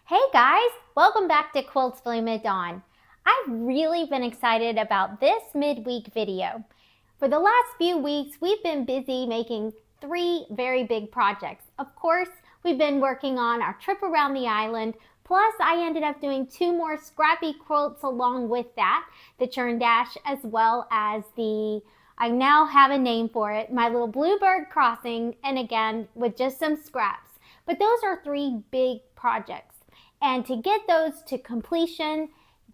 Hey guys, welcome back to Quilts Bloom at Dawn. I've really been excited about this midweek video. For the last few weeks, we've been busy making 3 very big projects. Of course, we've been working on our trip around the island, plus I ended up doing 2 more Scrappy quilts along with that, the churn dash as well as I now have a name for it, my little bluebird crossing, and again with just some scraps. But those are 3 big projects. And to get those to completion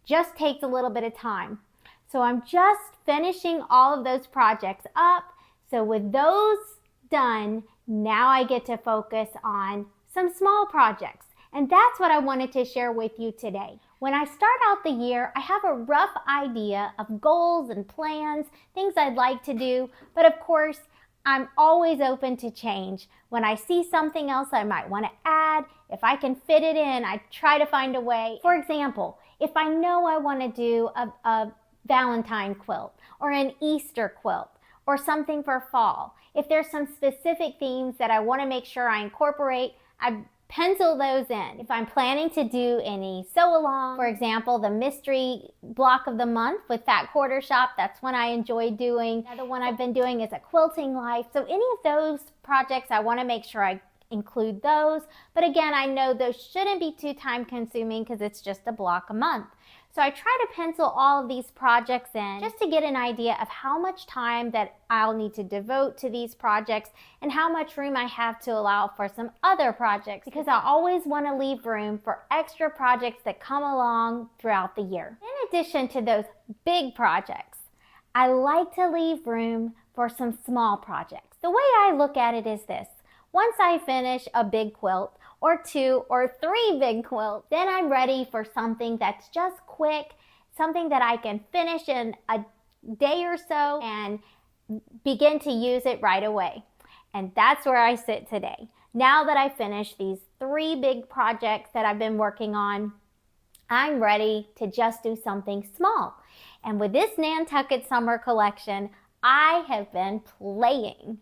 just takes a little bit of time. So I'm just finishing all of those projects up. So with those done, now I get to focus on some small projects. And that's what I wanted to share with you today. When I start out the year, I have a rough idea of goals and plans, things I'd like to do. But of course, I'm always open to change. When I see something else I might want to add, if I can fit it in, I try to find a way. For example, if I know I want to do a Valentine quilt or an Easter quilt or something for fall, if there's some specific themes that I want to make sure I incorporate, I pencil those in. If I'm planning to do any sew-along, for example, the mystery block of the month with Fat Quarter Shop, that's one I enjoy doing. Another one I've been doing is a quilting life. So any of those projects, I want to make sure I include those. But again, I know those shouldn't be too time consuming because it's just a block a month. So I try to pencil all of these projects in just to get an idea of how much time that I'll need to devote to these projects and how much room I have to allow for some other projects, because I always want to leave room for extra projects that come along throughout the year. In addition to those big projects, I like to leave room for some small projects. The way I look at it is this: once I finish a big quilt, or 2 or 3 big quilts, then I'm ready for something that's just quick, something that I can finish in a day or so and begin to use it right away. And that's where I sit today. Now that I finished these 3 big projects that I've been working on, I'm ready to just do something small. And with this Nantucket Summer collection, I have been playing.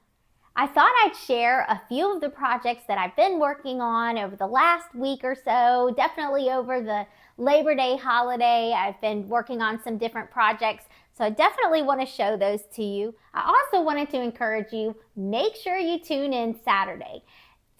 I thought I'd share a few of the projects that I've been working on over the last week or so, definitely over the Labor Day holiday. I've been working on some different projects, so I definitely want to show those to you. I also wanted to encourage you, make sure you tune in Saturday.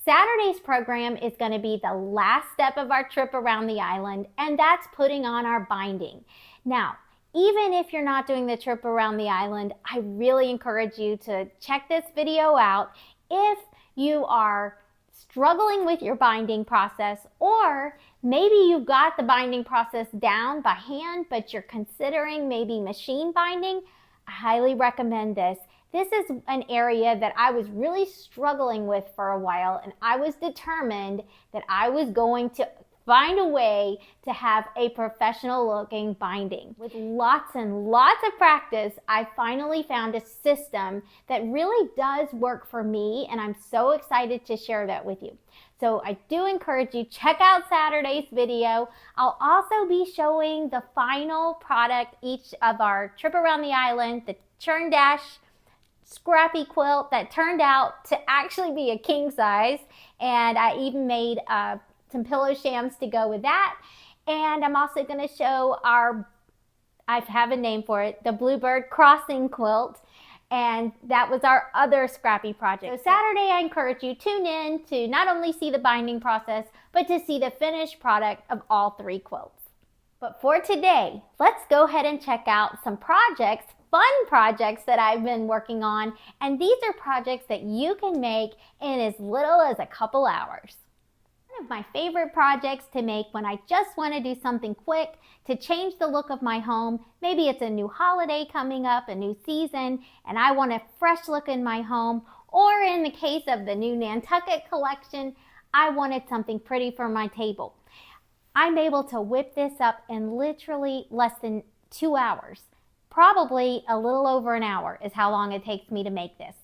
Saturday's program is going to be the last step of our trip around the island, and that's putting on our binding. Now, even if you're not doing the trip around the island, I really encourage you to check this video out if you are struggling with your binding process, or maybe you've got the binding process down by hand, but you're considering maybe machine binding. I highly recommend this. This is an area that I was really struggling with for a while, and I was determined that I was going to find a way to have a professional looking binding. With lots and lots of practice, I finally found a system that really does work for me, and I'm so excited to share that with you. So I do encourage you, check out Saturday's video. I'll also be showing the final product each of our trip around the island, the churn dash Scrappy quilt that turned out to actually be a king size, and I even made some pillow shams to go with that. And I'm also going to show I have a name for it, the Bluebird Crossing quilt. And that was our other Scrappy project. So Saturday, I encourage you, tune in to not only see the binding process, but to see the finished product of all 3 quilts. But for today, let's go ahead and check out some projects, fun projects that I've been working on. And these are projects that you can make in as little as a couple hours. One of my favorite projects to make when I just want to do something quick to change the look of my home. Maybe it's a new holiday coming up, a new season, and I want a fresh look in my home. Or in the case of the new Nantucket collection, I wanted something pretty for my table. I'm able to whip this up in literally less than 2 hours. Probably a little over an hour is how long it takes me to make this.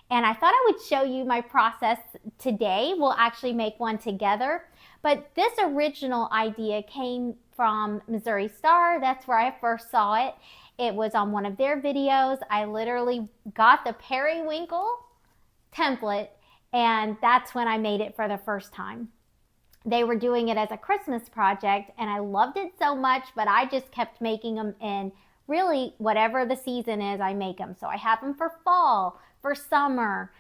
And I thought I would show you my process today. We'll actually make one together. But this original idea came from Missouri Star. That's where I first saw it. It was on one of their videos. I literally got the Periwinkle template, and that's when I made it for the first time. they were doing it as a Christmas project, and I loved it so much, but I just kept making them in really whatever the season is, I make them. So I have them for fall, for summer,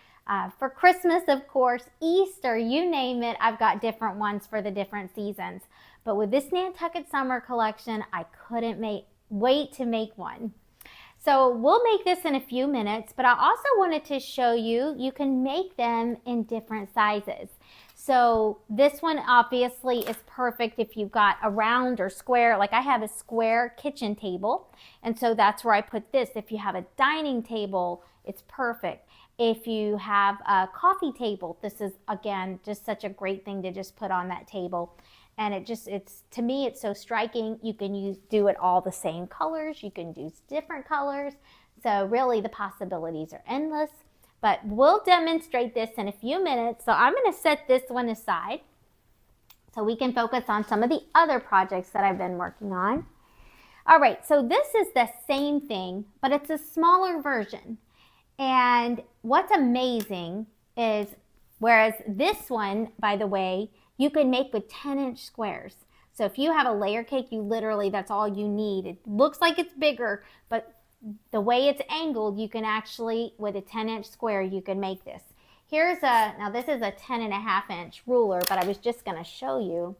for Christmas, of course, Easter, you name it. I've got different ones for the different seasons. But with this Nantucket Summer collection, I couldn't wait to make one. So we'll make this in a few minutes, but I also wanted to show you, you can make them in different sizes. So this one obviously is perfect if you've got a round or square, like I have a square kitchen table, and so that's where I put this. If you have a dining table, it's perfect. If you have a coffee table, this is, again, just such a great thing to just put on that table. And it's to me, it's so striking. You can do it all the same colors. You can use different colors. So really the possibilities are endless. But we'll demonstrate this in a few minutes. So I'm going to set this one aside so we can focus on some of the other projects that I've been working on. All right, so this is the same thing, but it's a smaller version. And what's amazing is, whereas this one, by the way, you can make with 10-inch squares. So if you have a layer cake, you literally, that's all you need. It looks like it's bigger, but the way it's angled, you can actually, with a 10-inch square, you can make this. Now this is a 10.5-inch ruler, but I was just gonna show you.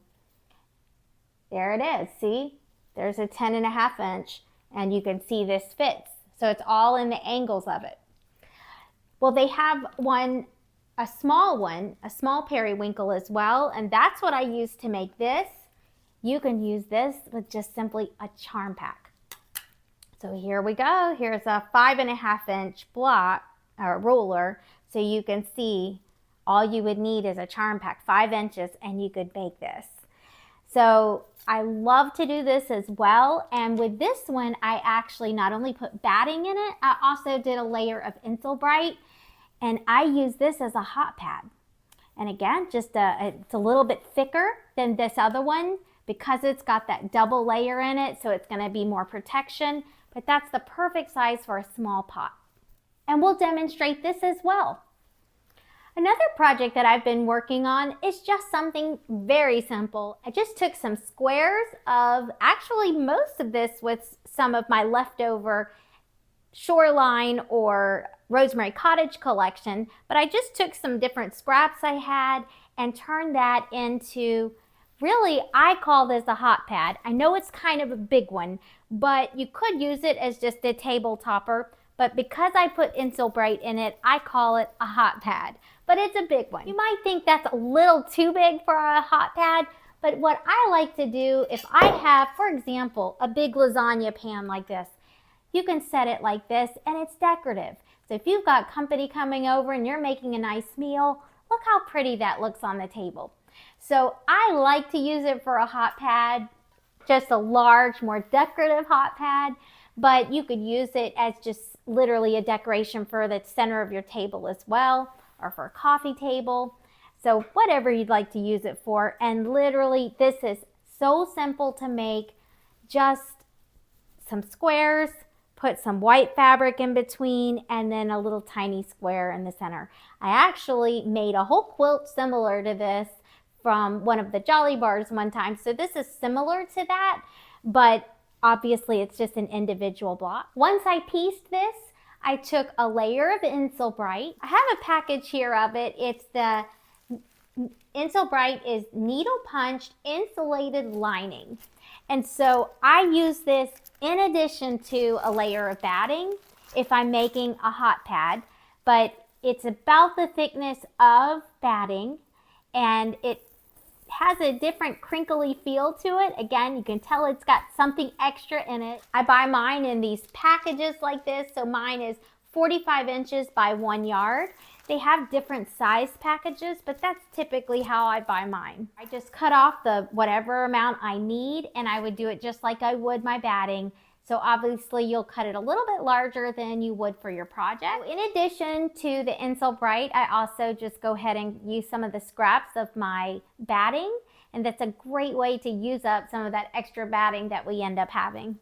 There it is, see? There's a 10.5-inch, and you can see this fits. So it's all in the angles of it. Well, they have a small periwinkle as well, and that's what I use to make this. You can use this with just simply a charm pack. So here we go. Here's a 5.5-inch block or ruler, so you can see all you would need is a charm pack, 5 inches, and you could make this. So I love to do this as well, and with this one, I actually not only put batting in it, I also did a layer of Insulbrite. And I use this as a hot pad. And again, it's a little bit thicker than this other one because it's got that double layer in it, so it's gonna be more protection, but that's the perfect size for a small pot. And we'll demonstrate this as well. Another project that I've been working on is just something very simple. I just took some squares of, actually most of this with some of my leftover Shoreline or Rosemary Cottage collection, but I just took some different scraps I had and turned that into, really, I call this a hot pad. I know it's kind of a big one, but you could use it as just a table topper, but because I put Insulbrite in it, I call it a hot pad, but it's a big one. You might think that's a little too big for a hot pad, but what I like to do, if I have, for example, a big lasagna pan like this, you can set it like this and it's decorative. So if you've got company coming over and you're making a nice meal, look how pretty that looks on the table. So I like to use it for a hot pad, just a large, more decorative hot pad, but you could use it as just literally a decoration for the center of your table as well, or for a coffee table. So whatever you'd like to use it for. And literally, this is so simple to make. Just some squares, put some white fabric in between, and then a little tiny square in the center. I actually made a whole quilt similar to this from one of the Jolly Bars one time. So this is similar to that, but obviously it's just an individual block. Once I pieced this, I took a layer of Insulbrite. I have a package here of it. It's the Insulbrite is needle punched insulated lining. And so I use this in addition to a layer of batting if I'm making a hot pad, but it's about the thickness of batting and it has a different crinkly feel to it. Again, you can tell it's got something extra in it. I buy mine in these packages like this, so mine is 45 inches by 1 yard. They have different size packages, but that's typically how I buy mine. I just cut off the whatever amount I need, and I would do it just like I would my batting. So obviously you'll cut it a little bit larger than you would for your project. In addition to the Insulbrite, I also just go ahead and use some of the scraps of my batting, and that's a great way to use up some of that extra batting that we end up having.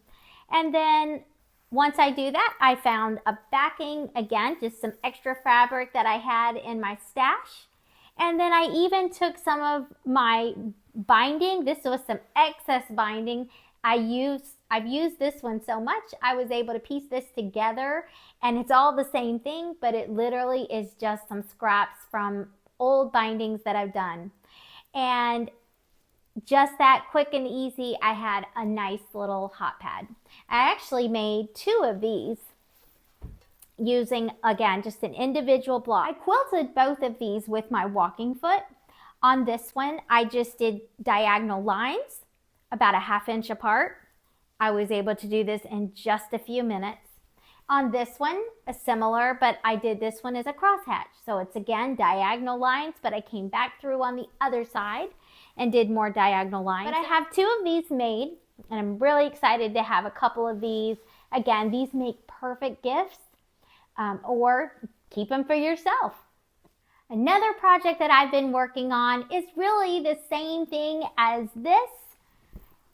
And then once I do that, I found a backing, again, just some extra fabric that I had in my stash. And then I even took some of my binding. This was some excess binding. I've used this one so much, I was able to piece this together, and it's all the same thing, but it literally is just some scraps from old bindings that I've done. And just that quick and easy, I had a nice little hot pad. I actually made 2 of these using, again, just an individual block. I quilted both of these with my walking foot. On this one, I just did diagonal lines about a 1/2 inch apart. I was able to do this in just a few minutes. On this one, a similar, but I did this one as a crosshatch. So it's again diagonal lines, but I came back through on the other side and did more diagonal lines. But I have 2 of these made, and I'm really excited to have a couple of these. Again, these make perfect gifts, or keep them for yourself. Another project that I've been working on is really the same thing as this,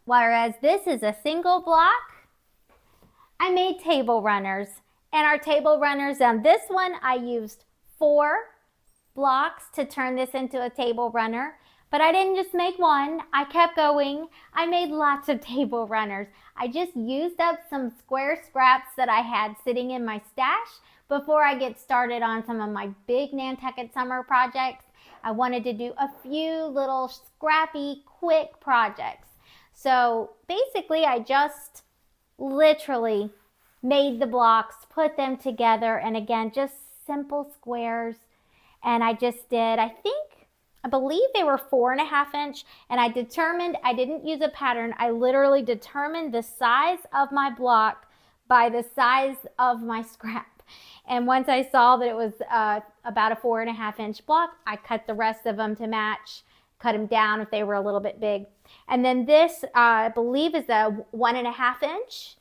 whereas this is a single block. I made table runners, and our table runners on this one, I used 4 blocks to turn this into a table runner, but I didn't just make one, I kept going. I made lots of table runners. I just used up some square scraps that I had sitting in my stash before I get started on some of my big Nantucket Summer projects. I wanted to do a few little scrappy, quick projects. So basically, I just literally made the blocks, put them together, and again, just simple squares. And I just did, I believe they were 4.5 inch, and I determined, I didn't use a pattern, I literally determined the size of my block by the size of my scrap. And once I saw that it was about a 4.5 inch block, I cut the rest of them to match, cut them down if they were a little bit big. And then this, I believe, is a 1.5 inch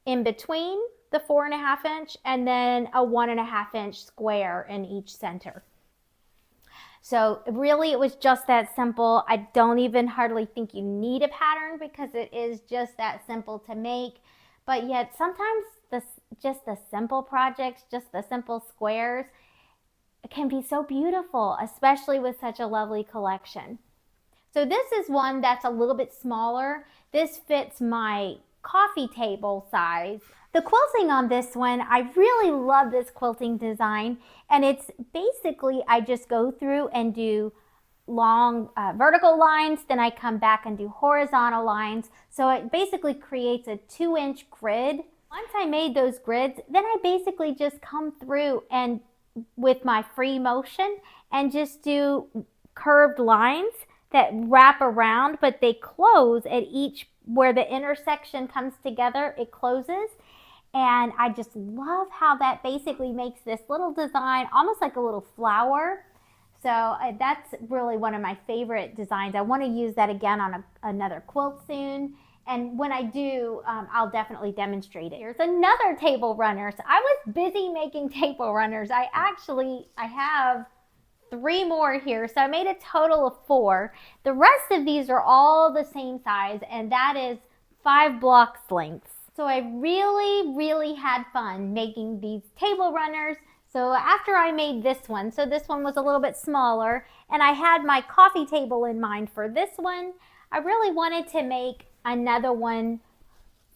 in between the 4.5 inch, and then a 1.5 inch square in each center. So really, it was just that simple. I don't even hardly think you need a pattern because it is just that simple to make. But yet sometimes just the simple projects, just the simple squares, it can be so beautiful, especially with such a lovely collection. So this is one that's a little bit smaller. This fits my coffee table size. The quilting on this one, I really love this quilting design, and it's basically, I just go through and do long vertical lines, then I come back and do horizontal lines. So it basically creates a 2-inch grid. Once I made those grids, then I basically just come through and with my free motion and just do curved lines that wrap around, but they close at each, where the intersection comes together, it closes. And I just love how that basically makes this little design almost like a little flower. So that's really one of my favorite designs. I want to use that again on another quilt soon. And when I do, I'll definitely demonstrate it. Here's another table runner. So I was busy making table runners. I have 3 more here. So I made a total of 4. The rest of these are all the same size, and that is 5 blocks lengths. So I really had fun making these table runners. So after I made this one, so this one was a little bit smaller, and I had my coffee table in mind for this one, I really wanted to make another one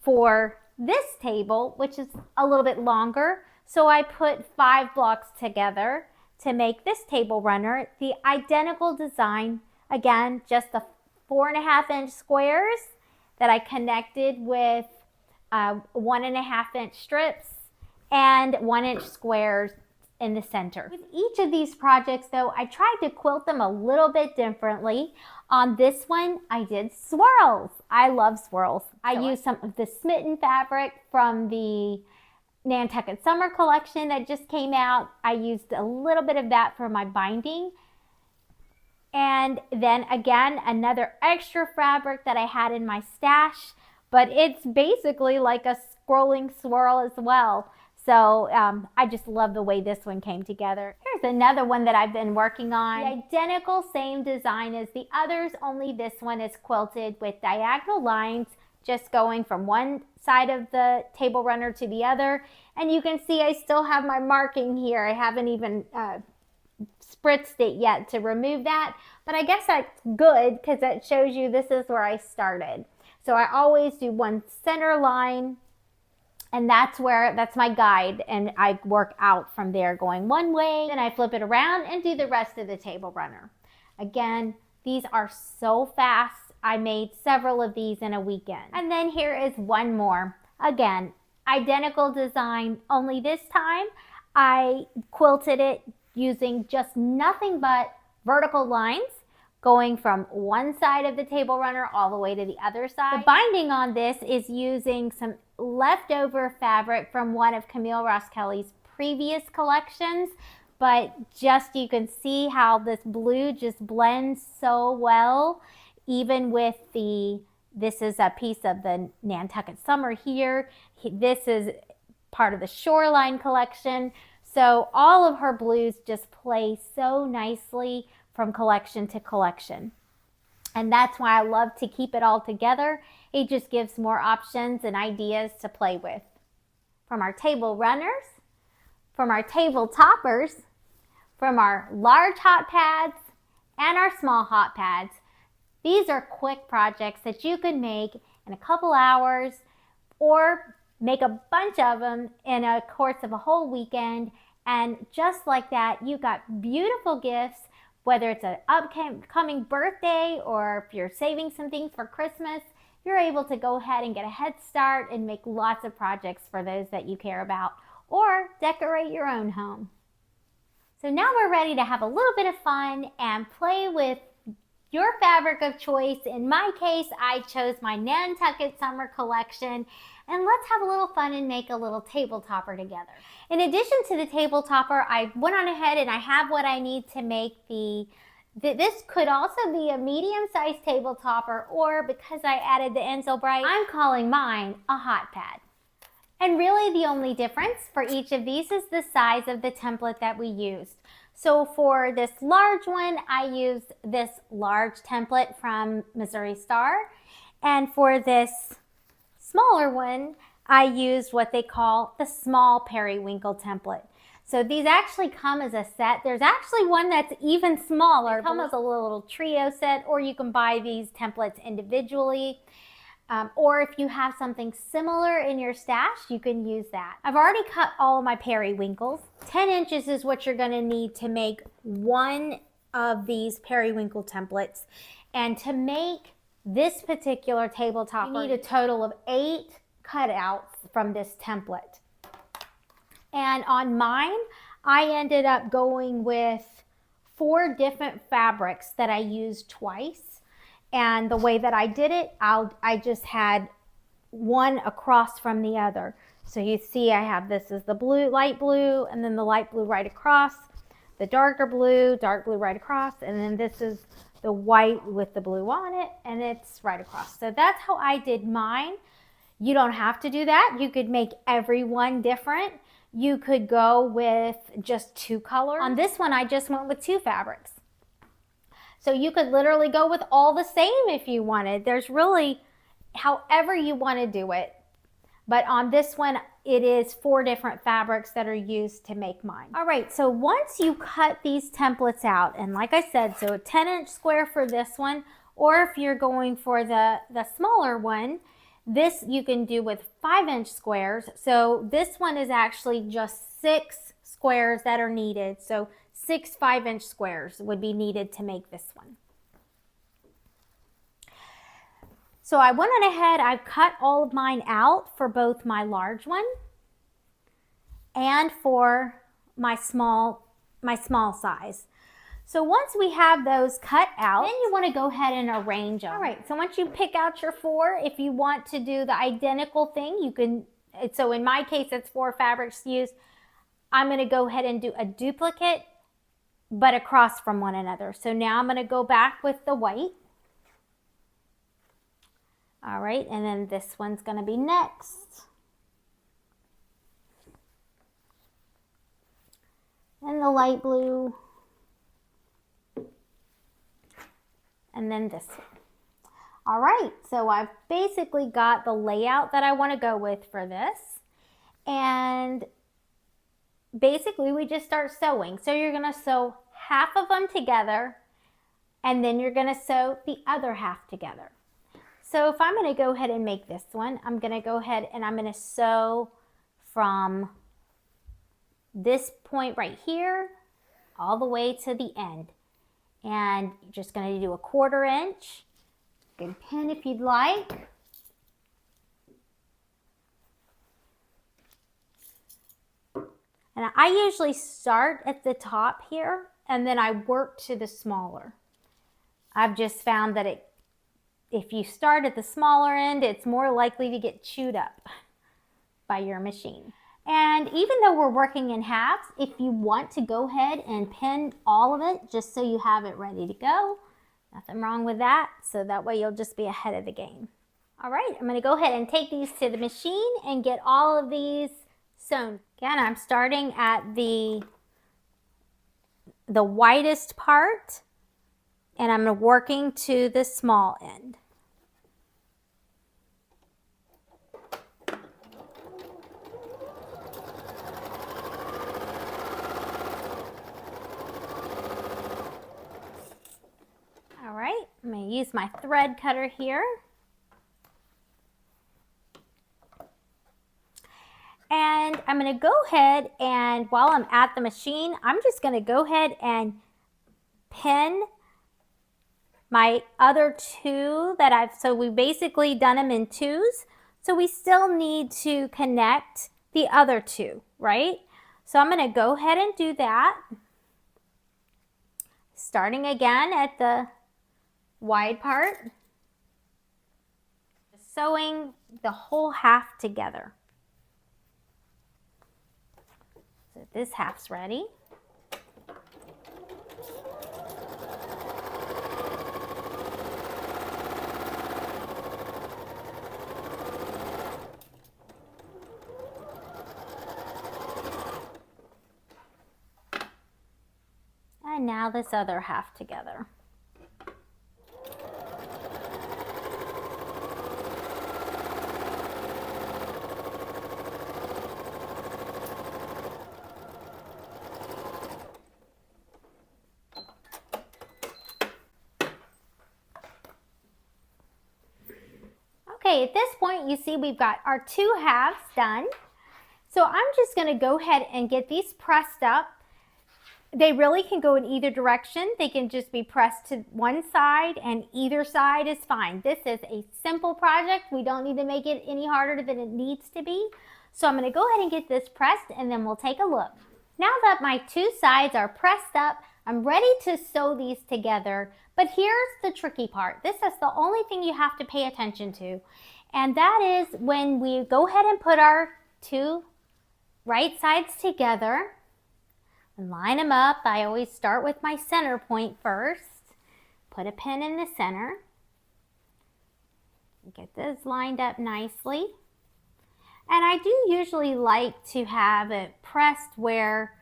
for this table, which is a little bit longer. So I put 5 blocks together to make this table runner, the identical design. Again, just the 4.5 inch squares that I connected with 1.5 inch strips and 1 inch squares in the center. With each of these projects though, I tried to quilt them a little bit differently. On this one, I did swirls. I love swirls. I used some of the smitten fabric from the Nantucket Summer collection that just came out. I used a little bit of that for my binding. And then again, another extra fabric that I had in my stash, but it's basically like a scrolling swirl as well. So I just love the way this one came together. Here's another one that I've been working on. The identical same design as the others, only this one is quilted with diagonal lines, just going from one side of the table runner to the other. And you can see I still have my marking here. I haven't even spritzed it yet to remove that, but I guess that's good because that shows you this is where I started. So I always do one center line, and that's my guide, and I work out from there going one way, then I flip it around and do the rest of the table runner. Again, these are so fast. I made several of these in a weekend. And then here is one more. Again, identical design, only this time I quilted it using just nothing but vertical lines going from one side of the table runner all the way to the other side. The binding on this is using some leftover fabric from one of Camille Ross Kelly's previous collections, but just you can see how this blue just blends so well, even with this is a piece of the Nantucket Summer here. This is part of the Shoreline collection. So all of her blues just play so nicely from collection to collection. And that's why I love to keep it all together. It just gives more options and ideas to play with. From our table runners, from our table toppers, from our large hot pads, and our small hot pads. These are quick projects that you can make in a couple hours or make a bunch of them in a course of a whole weekend. And just like that, you got beautiful gifts, whether it's an upcoming birthday or if you're saving some things for Christmas, you're able to go ahead and get a head start and make lots of projects for those that you care about or decorate your own home. So now we're ready to have a little bit of fun and play with your fabric of choice. In my case, I chose my Nantucket Summer collection, and let's have a little fun and make a little table topper together. In addition to the table topper, I went on ahead and I have what I need to make this could also be a medium-sized table topper, or because I added the Enzo Bright, I'm calling mine a hot pad. And really the only difference for each of these is the size of the template that we used. So for this large one, I used this large template from Missouri Star. And for this smaller one, I used what they call the small Periwinkle template. So these actually come as a set. There's actually one that's even smaller. It comes as a little trio set, or you can buy these templates individually. Or if you have something similar in your stash, you can use that. I've already cut all of my periwinkles. 10 inches is what you're gonna need to make one of these periwinkle templates. And to make this particular table topper, you need a total of 8 cutouts from this template. And on mine, I ended up going with 4 different fabrics that I used twice. And the way that I did it, I just had one across from the other. So you see I have this is the blue, light blue, and then the light blue right across, the dark blue right across, and then this is the white with the blue on it, and it's right across. So that's how I did mine. You don't have to do that. You could make every one different. You could go with just 2 colors. On this one, I just went with 2 fabrics. So you could literally go with all the same if you wanted. There's really however you want to do it. But on this one, it is 4 different fabrics that are used to make mine. All right, so once you cut these templates out, and like I said, so a 10-inch square for this one, or if you're going for the smaller one, this you can do with 5-inch squares. So this one is actually just 6 squares that are needed. So 6 5-inch squares would be needed to make this one. So I went on ahead, I've cut all of mine out for both my large one and for my small size. So once we have those cut out, then you want to go ahead and arrange them. All right, so once you pick out your 4, if you want to do the identical thing, you can, so in my case, it's 4 fabrics used. I'm going to go ahead and do a duplicate, but across from one another. So now I'm going to go back with the white. All right, and then this one's going to be next. And the light blue. And then this one. All right, so I've basically got the layout that I want to go with for this. And basically we just start sewing. So you're going to sew half of them together, and then you're going to sew the other half together. So if I'm going to go ahead and make this one, I'm going to go ahead and I'm going to sew from this point right here all the way to the end. And you're just going to do a 1/4 inch. You can pin if you'd like. And I usually start at the top here and then I work to the smaller. I've just found that if you start at the smaller end, it's more likely to get chewed up by your machine. And even though we're working in halves, if you want to go ahead and pin all of it just so you have it ready to go, nothing wrong with that. So that way you'll just be ahead of the game. All right, I'm going to go ahead and take these to the machine and get all of these sewn. Again, I'm starting at the widest part and I'm working to the small end. All right, I'm going to use my thread cutter here. And I'm going to go ahead and while I'm at the machine, I'm just going to go ahead and pin my other two that so we basically done them in twos. So we still need to connect the other two, right? So I'm going to go ahead and do that. Starting again at the wide part. Sewing the whole half together. So this half's ready. And now this other half together. Okay, at this point you see we've got our two halves done. So I'm just going to go ahead and get these pressed up. They really can go in either direction. They can just be pressed to one side and either side is fine. This is a simple project. We don't need to make it any harder than it needs to be. So I'm going to go ahead and get this pressed and then we'll take a look. Now that my two sides are pressed up, I'm ready to sew these together. But here's the tricky part. This is the only thing you have to pay attention to. And that is when we go ahead and put our two right sides together and line them up. I always start with my center point first. Put a pin in the center. Get this lined up nicely. And I do usually like to have it pressed where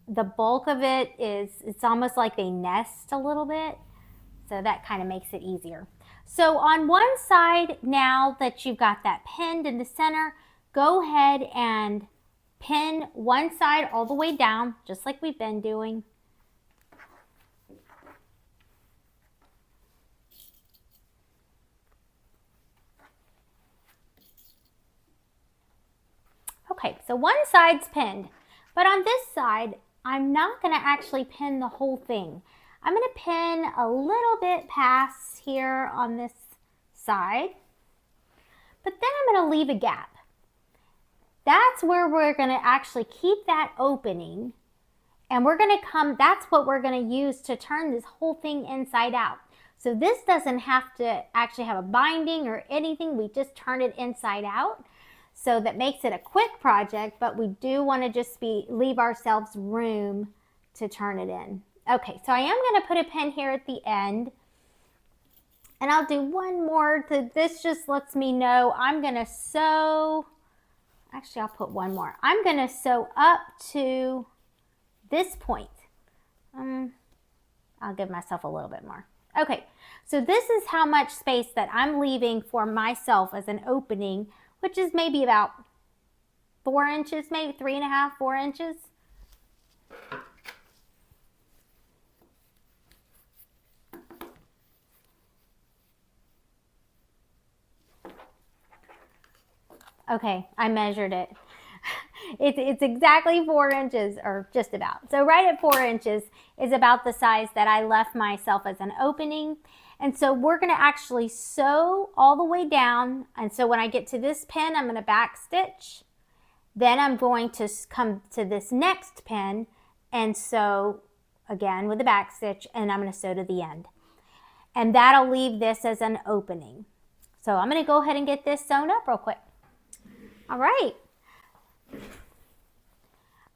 the bulk of it is, it's almost like they nest a little bit. So that kind of makes it easier. So on one side, now that you've got that pinned in the center, go ahead and pin one side all the way down, just like we've been doing. Okay, so one side's pinned, but on this side, I'm not going to actually pin the whole thing. I'm going to pin a little bit past here on this side, but then I'm going to leave a gap. That's where we're going to actually keep that opening, and we're going to come, that's what we're going to use to turn this whole thing inside out. So this doesn't have to actually have a binding or anything. We just turn it inside out. So that makes it a quick project, but we do want to just leave ourselves room to turn it in. Okay, so I am going to put a pin here at the end. And I'll do one more. This just lets me know I'm going to sew. Actually, I'll put one more. I'm going to sew up to this point. I'll give myself a little bit more. Okay, so this is how much space that I'm leaving for myself as an opening, which is maybe about 4 inches, maybe 3.5, 4 inches. Okay, I measured it. It's exactly 4 inches, or just about. So right at 4 inches is about the size that I left myself as an opening. And so we're going to actually sew all the way down. And so when I get to this pin, I'm going to back stitch. Then I'm going to come to this next pin and sew again with the back stitch, and I'm going to sew to the end. And that'll leave this as an opening. So I'm going to go ahead and get this sewn up real quick. All right.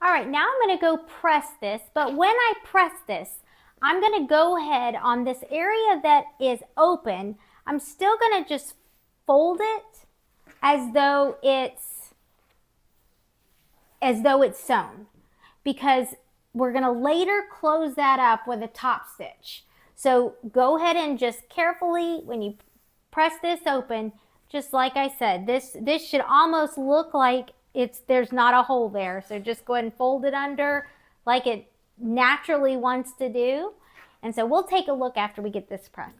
All right, now I'm going to go press this, but when I press this, I'm going to go ahead on this area that is open. I'm still going to just fold it as though it's sewn, because we're going to later close that up with a top stitch. So go ahead and just carefully, when you press this open, just like I said, this should almost look like there's not a hole there. So just go ahead and fold it under like it naturally wants to do. And so we'll take a look after we get this pressed.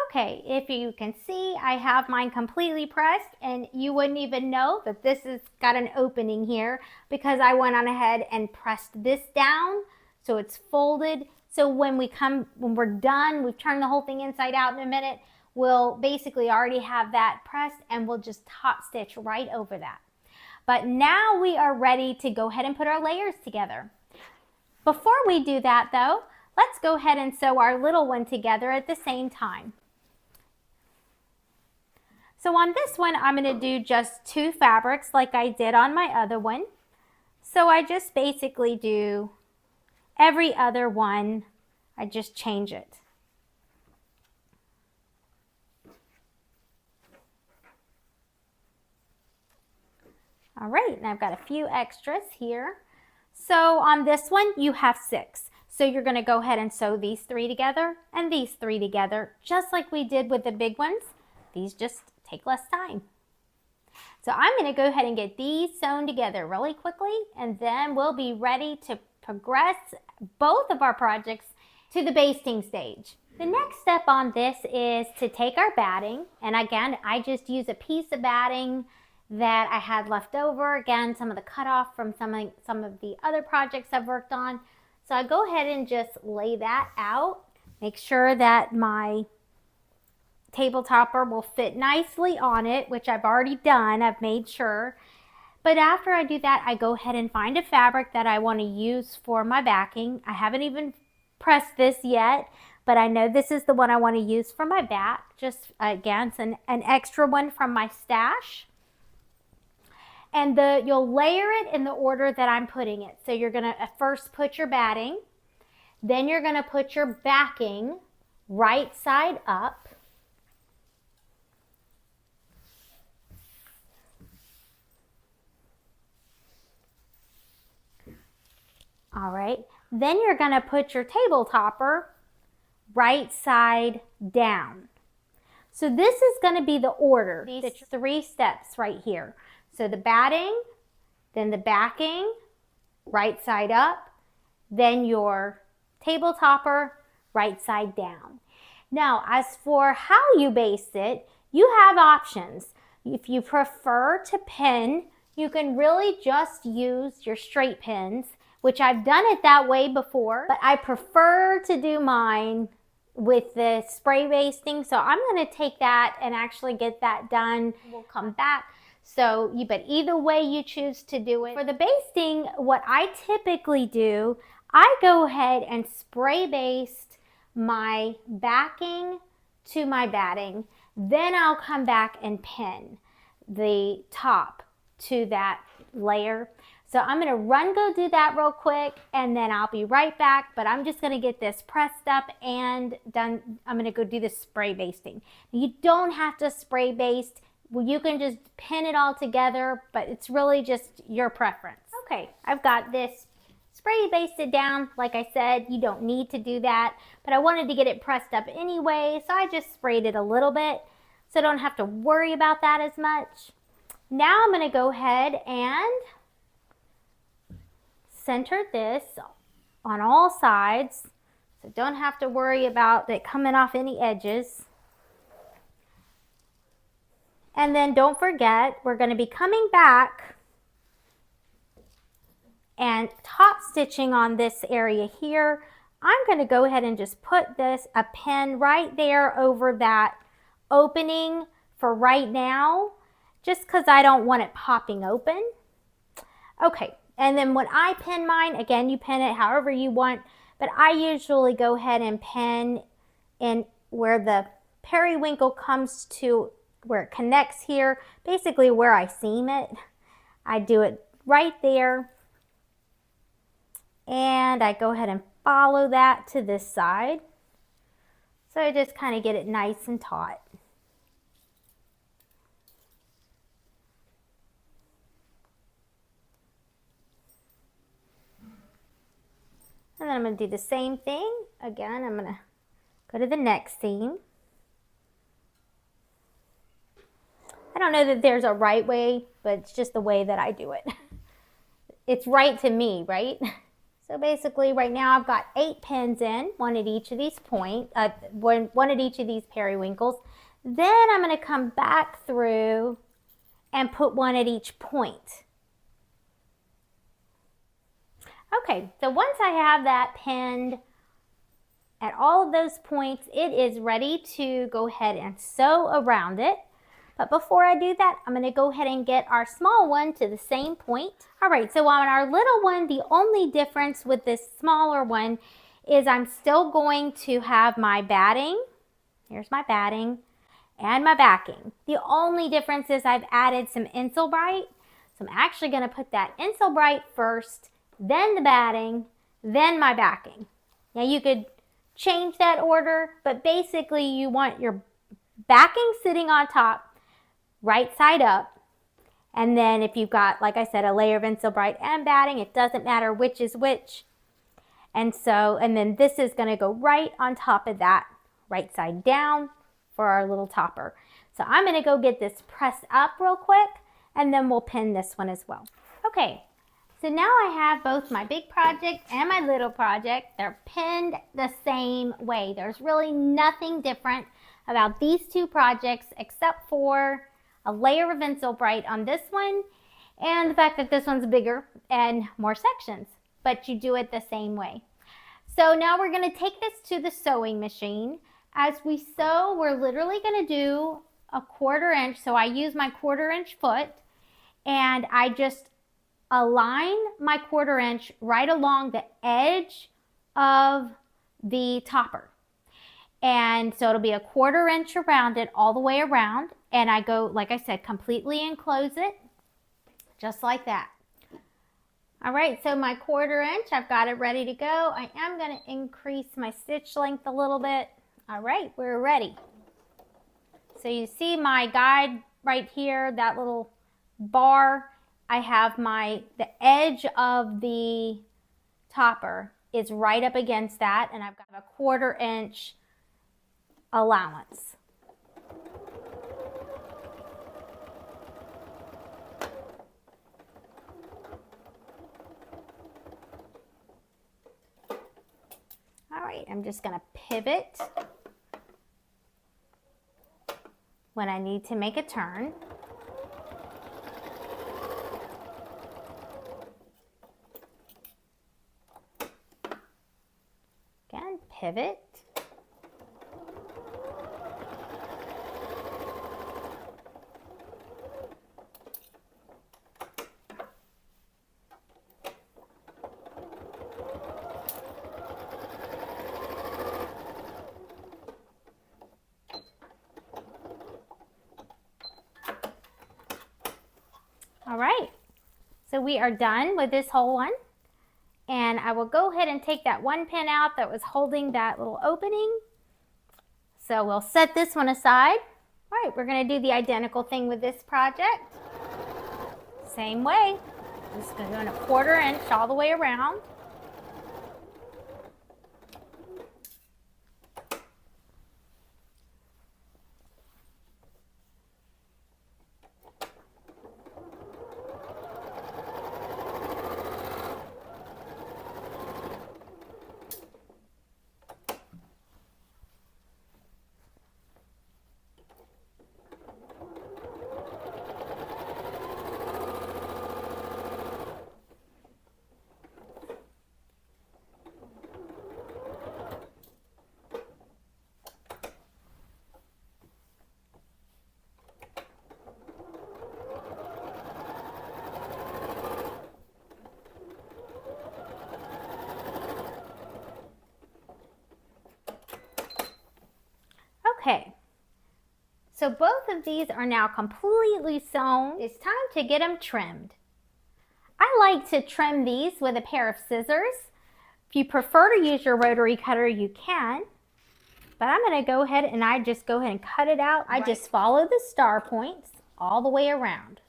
Okay, if you can see, I have mine completely pressed, and you wouldn't even know that this has got an opening here because I went on ahead and pressed this down so it's folded. So when we're done, we've turned the whole thing inside out in a minute, we'll basically already have that pressed, and we'll just top stitch right over that. But now we are ready to go ahead and put our layers together. Before we do that though, let's go ahead and sew our little one together at the same time. So on this one, I'm going to do just 2 fabrics like I did on my other one. So I just basically do every other one, I just change it. All right, and I've got a few extras here. So on this one, you have 6. So you're going to go ahead and sew these 3 together and these 3 together, just like we did with the big ones. These just take less time. So I'm going to go ahead and get these sewn together really quickly, and then we'll be ready to progress both of our projects to the basting stage. The next step on this is to take our batting, and again, I just use a piece of batting that I had left over. Again, some of the cutoff from some of the other projects I've worked on. So I go ahead and just lay that out. Make sure that my table topper will fit nicely on it, which I've already done. I've made sure. But after I do that, I go ahead and find a fabric that I want to use for my backing. I haven't even pressed this yet, but I know this is the one I want to use for my back. Just again, it's an extra one from my stash. And you'll layer it in the order that I'm putting it. So you're going to first put your batting, then you're going to put your backing right side up. All right, then you're going to put your table topper right side down. So this is going to be the order, these 3 steps right here. So the batting, then the backing, right side up, then your table topper, right side down. Now, as for how you baste it, you have options. If you prefer to pin, you can really just use your straight pins, which I've done it that way before, but I prefer to do mine with the spray basting. So I'm going to take that and actually get that done. We'll come back. But either way you choose to do it. For the basting, what I typically do, I go ahead and spray baste my backing to my batting. Then I'll come back and pin the top to that layer. So I'm going to go do that real quick, and then I'll be right back. But I'm just going to get this pressed up and done. I'm going to go do the spray basting. You don't have to spray baste. Well, you can just pin it all together, but it's really just your preference. Okay, I've got this spray basted down. Like I said, you don't need to do that, but I wanted to get it pressed up anyway, so I just sprayed it a little bit, so I don't have to worry about that as much. Now I'm going to go ahead and center this on all sides, so don't have to worry about it coming off any edges. And then don't forget, we're going to be coming back and top stitching on this area here. I'm going to go ahead and just put a pin right there over that opening for right now, just because I don't want it popping open. Okay, and then when I pin mine, again, you pin it however you want, but I usually go ahead and pin in where the periwinkle comes to, where it connects here, basically where I seam it. I do it right there, and I go ahead and follow that to this side. So I just kind of get it nice and taut. And then I'm going to do the same thing. Again, I'm going to go to the next seam. I don't know that there's a right way, but it's just the way that I do it. It's right to me, right? So basically right now I've got 8 pins in, one at each of these one at each of these periwinkles. Then I'm going to come back through and put one at each point. Okay, so once I have that pinned at all of those points, it is ready to go ahead and sew around it. But before I do that, I'm going to go ahead and get our small one to the same point. All right, so on our little one, the only difference with this smaller one is I'm still going to have my batting. Here's my batting and my backing. The only difference is I've added some Insulbrite. So I'm actually going to put that Insulbrite first, then the batting, then my backing. Now you could change that order, but basically you want your backing sitting on top, right side up, and then if you've got, like I said, a layer of Insulbrite and batting, it doesn't matter which is which. And then this is going to go right on top of that, right side down for our little topper. So I'm going to go get this pressed up real quick, and then we'll pin this one as well. Okay, so now I have both my big project and my little project. They're pinned the same way. There's really nothing different about these two projects except for a layer of Insulbrite on this one and the fact that this one's bigger and more sections, but you do it the same way. So now we're going to take this to the sewing machine. As we sew, we're literally going to do a 1/4 inch. So I use my 1/4 inch foot and I just align my 1/4 inch right along the edge of the topper. And so it'll be a 1/4 inch around it all the way around. And I go, like I said, completely enclose it, just like that. All right, so my 1/4 inch, I've got it ready to go. I am going to increase my stitch length a little bit. All right, we're ready. So you see my guide right here, that little bar. I have the edge of the topper is right up against that, and I've got a 1/4 inch allowance. All right, I'm just going to pivot when I need to make a turn. Again, pivot. All right, so we are done with this whole one. And I will go ahead and take that one pin out that was holding that little opening. So we'll set this one aside. All right, we're going to do the identical thing with this project. Same way. Just going to do a 1/4 inch all the way around. So both of these are now completely sewn. It's time to get them trimmed. I like to trim these with a pair of scissors. If you prefer to use your rotary cutter, you can. But I'm going to go ahead and go ahead and cut it out. I just follow the star points all the way around.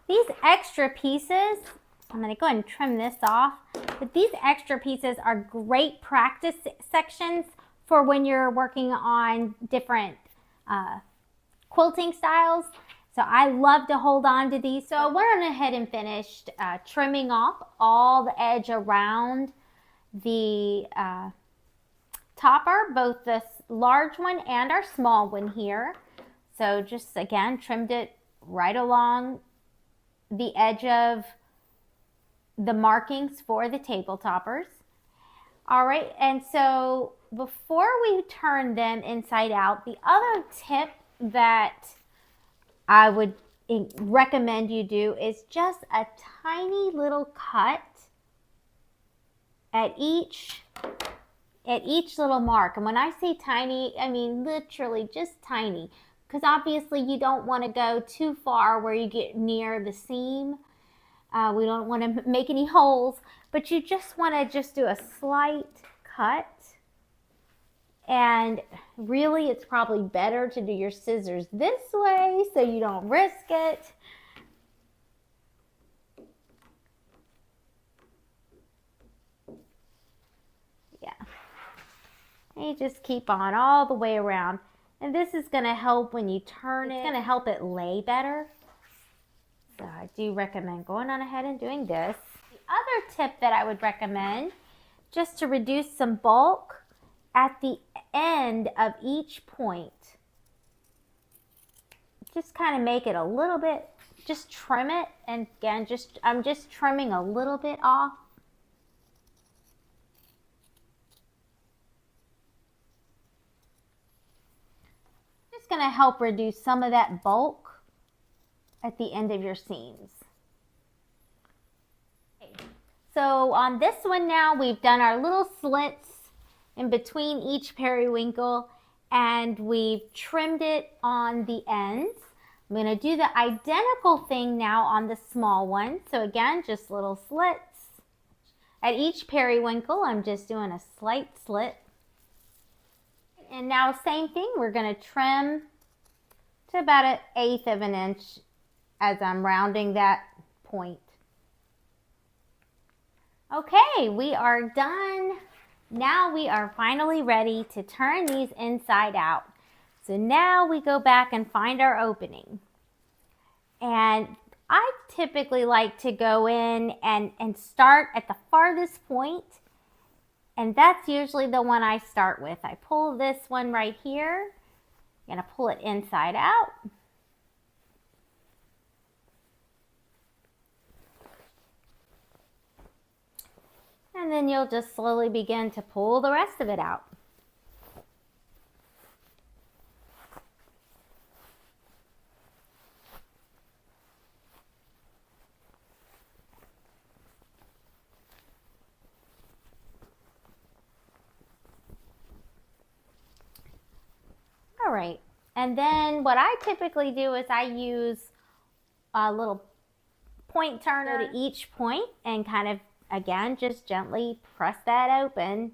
These extra pieces, I'm going to go ahead and trim this off, but these extra pieces are great practice sections for when you're working on different quilting styles. So I love to hold on to these. So I went ahead and finished trimming off all the edge around the topper, both the large one and our small one here. So just again, trimmed it right along the edge of the markings for the table toppers. All right, and so before we turn them inside out, the other tip that I would recommend you do is just a tiny little cut at each little mark. And when I say tiny, I mean literally just tiny, because obviously you don't want to go too far where you get near the seam. We don't want to make any holes, but you just want to just do a slight cut. And really, it's probably better to do your scissors this way so you don't risk it. Yeah. And you just keep on all the way around. And this is going to help when you turn it. It's going to help it lay better. So I do recommend going on ahead and doing this. The other tip that I would recommend, just to reduce some bulk at the end of each point. Just kind of make it a little bit, just trim it. And again, I'm just trimming a little bit off. Going to help reduce some of that bulk at the end of your seams. Okay. So on this one now, we've done our little slits in between each periwinkle, and we've trimmed it on the ends. I'm going to do the identical thing now on the small one. So again, just little slits. At each periwinkle, I'm just doing a slight slit. And now same thing, we're going to trim to about 1/8 of an inch as I'm rounding that point. Okay, we are done. Now we are finally ready to turn these inside out. So now we go back and find our opening. And I typically like to go in and start at the farthest point. And that's usually the one I start with. I pull this one right here. I'm going to pull it inside out. And then you'll just slowly begin to pull the rest of it out. All right, and then what I typically do is I use a little point turner to each point and kind of, again, just gently press that open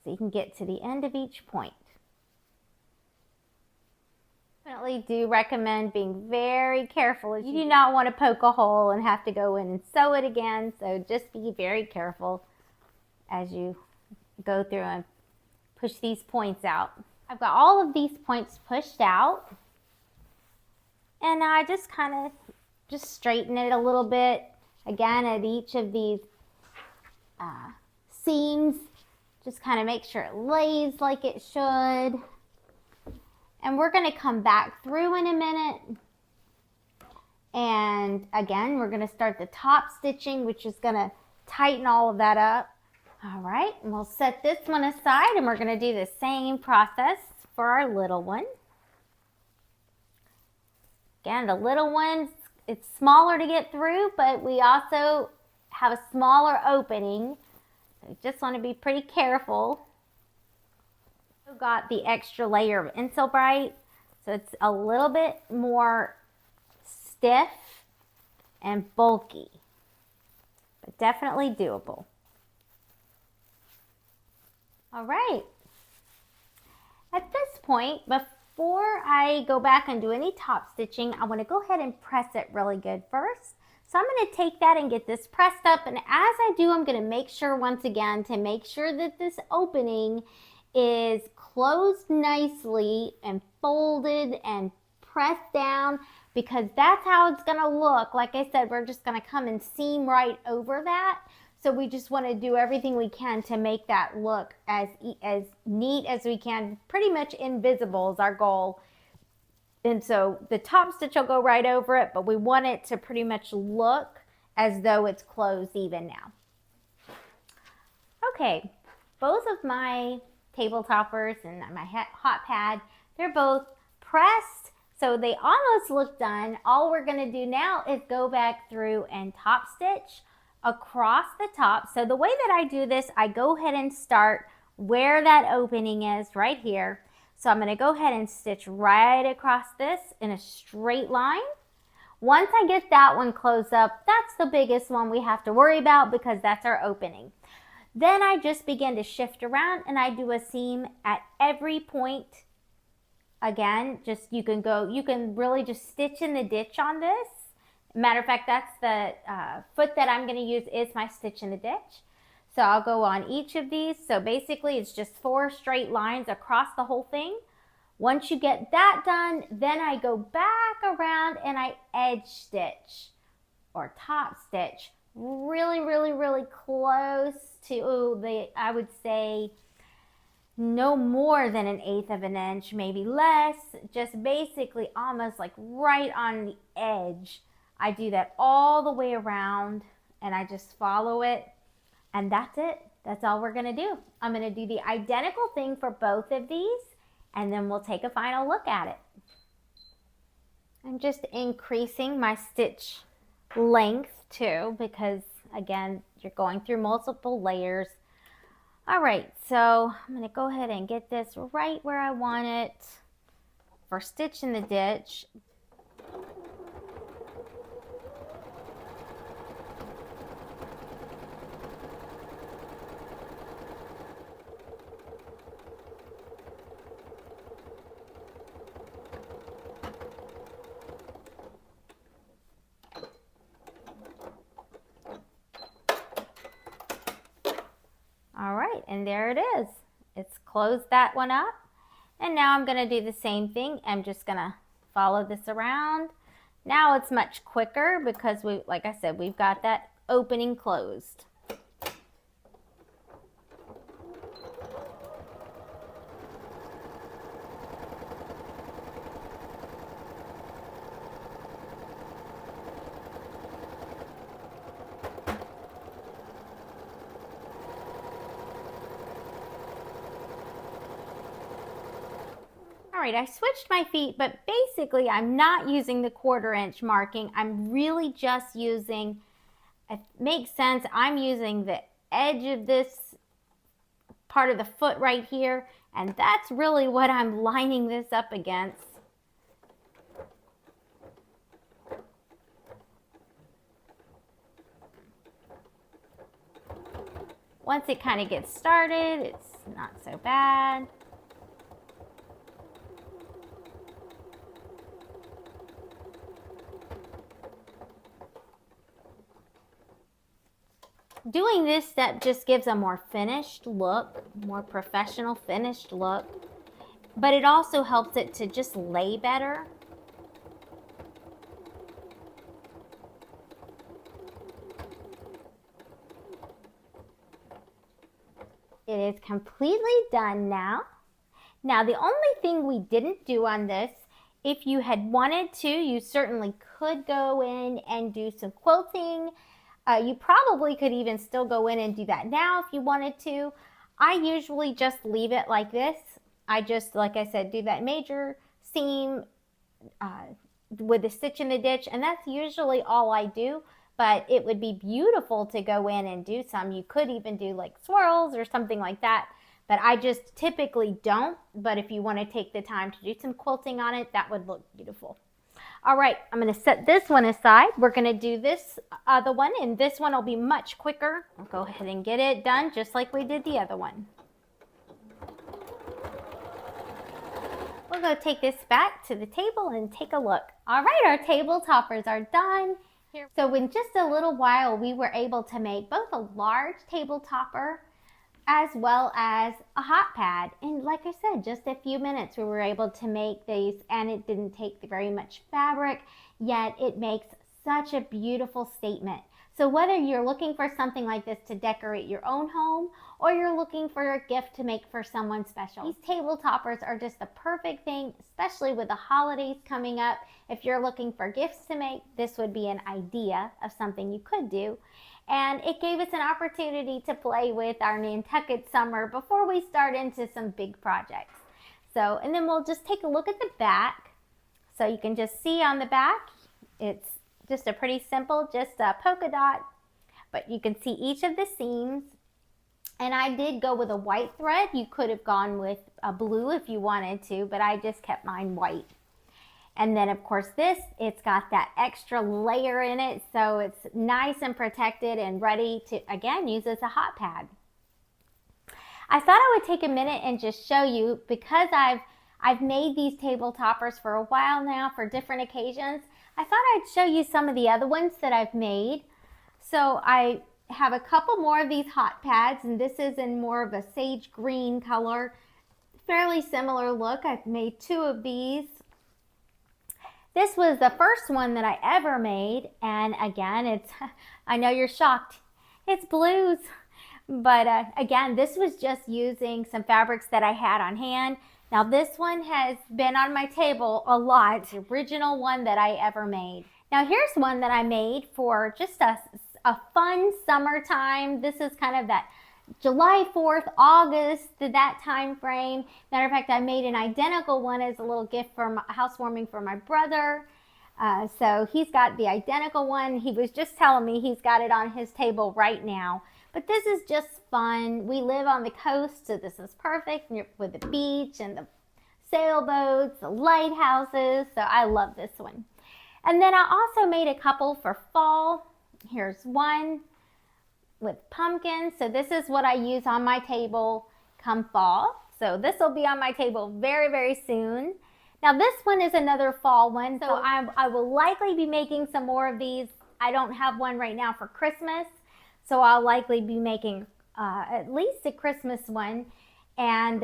so you can get to the end of each point. Definitely do recommend being very careful. You do not want to poke a hole and have to go in and sew it again, so just be very careful as you go through and push these points out. I've got all of these points pushed out, and I just kind of straighten it a little bit, again, at each of these seams. Just kind of make sure it lays like it should. And we're going to come back through in a minute. And again, we're going to start the top stitching, which is going to tighten all of that up. All right, and we'll set this one aside, and we're going to do the same process for our little one. Again, the little ones, it's smaller to get through, but we also have a smaller opening. So just want to be pretty careful. We got the extra layer of Insul Bright, so it's a little bit more stiff and bulky, but definitely doable. All right. At this point, before I go back and do any top stitching, I want to go ahead and press it really good first. So I'm going to take that and get this pressed up, and as I do, I'm going to make sure once again to make sure that this opening is closed nicely and folded and pressed down, because that's how it's going to look. Like I said, we're just going to come and seam right over that. So we just want to do everything we can to make that look as neat as we can. Pretty much invisible is our goal. And so the top stitch will go right over it, but we want it to pretty much look as though it's closed even now. Okay, both of my table toppers and my hot pad, they're both pressed. So they almost look done. All we're going to do now is go back through and top stitch across the top. So the way that I do this, I go ahead and start where that opening is right here. So I'm going to go ahead and stitch right across this in a straight line. Once I get that one closed up, that's the biggest one we have to worry about because that's our opening. Then I just begin to shift around and I do a seam at every point. Again, just you can really just stitch in the ditch on this. Matter of fact, that's the foot that I'm going to use is my stitch in the ditch. So I'll go on each of these. So basically it's just 4 straight lines across the whole thing. Once you get that done, then I go back around and I edge stitch or top stitch really, really, really close to I would say no more than 1/8 of an inch, maybe less, just basically almost like right on the edge. I do that all the way around and I just follow it, and that's it. That's all we're gonna do. I'm gonna do the identical thing for both of these and then we'll take a final look at it. I'm just increasing my stitch length too because again, you're going through multiple layers. All right, so I'm gonna go ahead and get this right where I want it for stitch in the ditch. All right, and there it is. It's closed that one up. And now I'm gonna do the same thing. I'm just gonna follow this around. Now it's much quicker because like I said, we've got that opening closed. All right, I switched my feet, but basically I'm not using the 1/4 inch marking. I'm really just using, it makes sense, I'm using the edge of this part of the foot right here, and that's really what I'm lining this up against. Once it kind of gets started, it's not so bad. Doing this step just gives a more finished look, more professional finished look, but it also helps it to just lay better. It is completely done now. Now, the only thing we didn't do on this, if you had wanted to, you certainly could go in and do some quilting. You probably could even still go in and do that now if you wanted to. I usually just leave it like this. I just, like I said, do that major seam with the stitch in the ditch, and that's usually all I do. But it would be beautiful to go in and do some. You could even do like swirls or something like that, but I just typically don't. But if you want to take the time to do some quilting on it, that would look beautiful. All right, I'm going to set this one aside. We're going to do this other one, and this one will be much quicker. I'll go ahead and get it done just like we did the other one. We'll go take this back to the table and take a look. All right, our table toppers are done. So in just a little while, we were able to make both a large table topper as well as a hot pad. And like I said, just a few minutes we were able to make these, and it didn't take very much fabric, yet it makes such a beautiful statement. So whether you're looking for something like this to decorate your own home, or you're looking for a gift to make for someone special, these table toppers are just the perfect thing, especially with the holidays coming up. If you're looking for gifts to make, this would be an idea of something you could do. And it gave us an opportunity to play with our Nantucket Summer before we start into some big projects. So, and then we'll just take a look at the back. So you can just see on the back, it's just a pretty simple, just a polka dot, but you can see each of the seams. And I did go with a white thread. You could have gone with a blue if you wanted to, but I just kept mine white. And then of course this, it's got that extra layer in it, so it's nice and protected and ready to, again, use as a hot pad. I thought I would take a minute and just show you, because I've made these table toppers for a while now for different occasions. I thought I'd show you some of the other ones that I've made. So I have a couple more of these hot pads, and this is in more of a sage green color, fairly similar look. I've made 2 of these. This was the first one that I ever made, and again, it's, I know you're shocked, it's blues. But again, this was just using some fabrics that I had on hand. Now this one has been on my table a lot, the original one that I ever made. Now here's one that I made for just a fun summertime. This is kind of that July 4th, August, that time frame. Matter of fact, I made an identical one as a little gift for my housewarming for my brother. So he's got the identical one. He was just telling me he's got it on his table right now. But this is just fun. We live on the coast, so this is perfect with the beach and the sailboats, the lighthouses. So I love this one. And then I also made a couple for fall. Here's one with pumpkins. So this is what I use on my table come fall. So this will be on my table very, very soon. Now this one is another fall one. So I will likely be making some more of these. I don't have one right now for Christmas. So I'll likely be making at least a Christmas one. And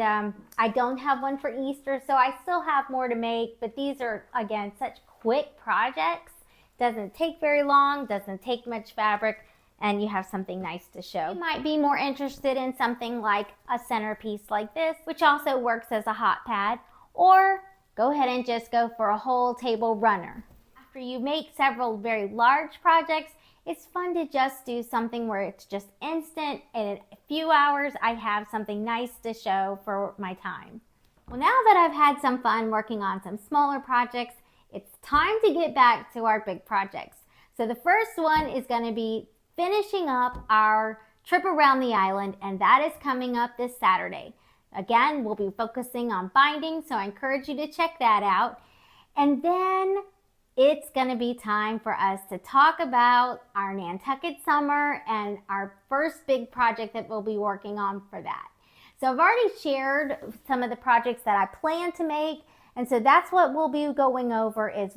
I don't have one for Easter, so I still have more to make. But these are, again, such quick projects. Doesn't take very long, doesn't take much fabric, and you have something nice to show. You might be more interested in something like a centerpiece like this, which also works as a hot pad, or go ahead and just go for a whole table runner. After you make several very large projects, it's fun to just do something where it's just instant, and in a few hours I have something nice to show for my time. Well, now that I've had some fun working on some smaller projects, it's time to get back to our big projects. So the first one is going to be finishing up our trip around the island, and that is coming up this Saturday. Again, we'll be focusing on binding, so I encourage you to check that out. And then it's going to be time for us to talk about our Nantucket Summer and our first big project that we'll be working on for that. So I've already shared some of the projects that I plan to make, and so that's what we'll be going over, is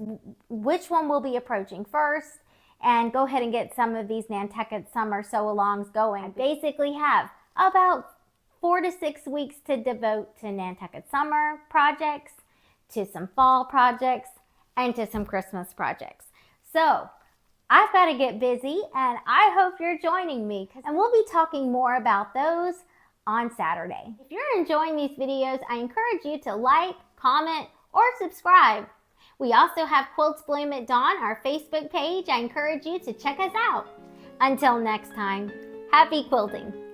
which one we'll be approaching first, and go ahead and get some of these Nantucket Summer sew-alongs going. I basically have about 4 to 6 weeks to devote to Nantucket Summer projects, to some fall projects, and to some Christmas projects. So I've got to get busy, and I hope you're joining me, and we'll be talking more about those on Saturday. If you're enjoying these videos, I encourage you to like, comment, or subscribe. We also have Quilts Bloom at Dawn, our Facebook page. I encourage you to check us out. Until next time, happy quilting!